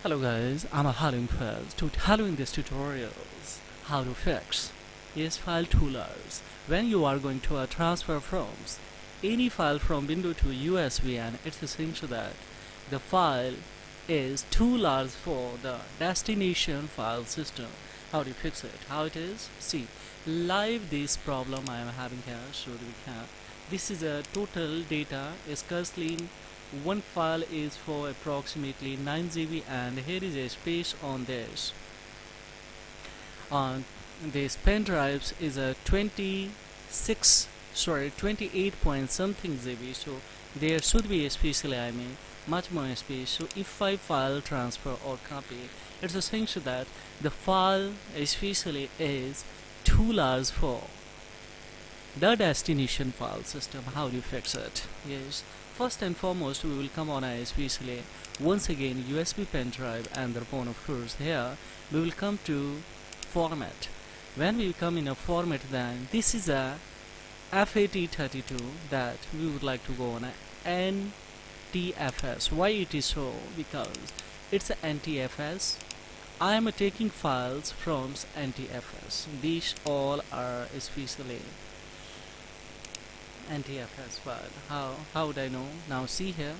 Hello guys, I'm a Halloween Quest. To Halloween this tutorials how to fix file toolers when you are going to transfer from any file from Windows to USB, and it seems that the file is too large for the destination file system. How do you fix it? How it is? See, live this problem I am having here. So we can. This is a total data is currently one file is for approximately 9 GB, and here is a space on this. On this pen drives is a 28 point something GB, so there should be especially much more space. So if I file transfer or copy, it's essential that the file especially is too large for the destination file system. How do you fix it? Yes, first and foremost we will come on a especially once again USB pen drive, and thereupon of course here we will come to format. When we come in a format, then this is a FAT32 that we would like to go on a NTFS. Why it is so? Because it's a NTFS. I am taking files from NTFS. These all are especially NTFS file. How would I know? Now see here.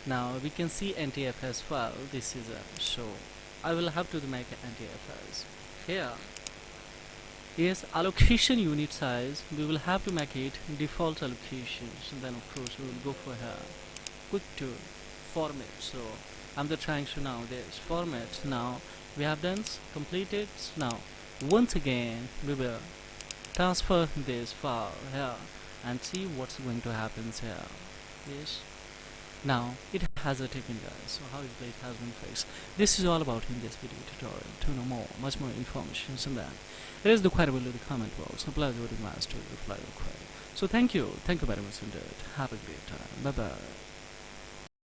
Now we can see NTFS file. This is a so I will have to make an NTFS here. Yes, allocation unit size, we will have to make it default allocations, and then of course we will go for here quick to format. So I'm the trying to now this format. Now we have done completed. Now once again we will transfer this file here and see what's going to happen here. Yes, now it has a taken, guys. So how it has been fixed. This is all about in this video tutorial. To know more, much more information than that, there is the query below the comment box. Apply the master to reply the query. So thank you very much indeed. Have a great time. Bye bye.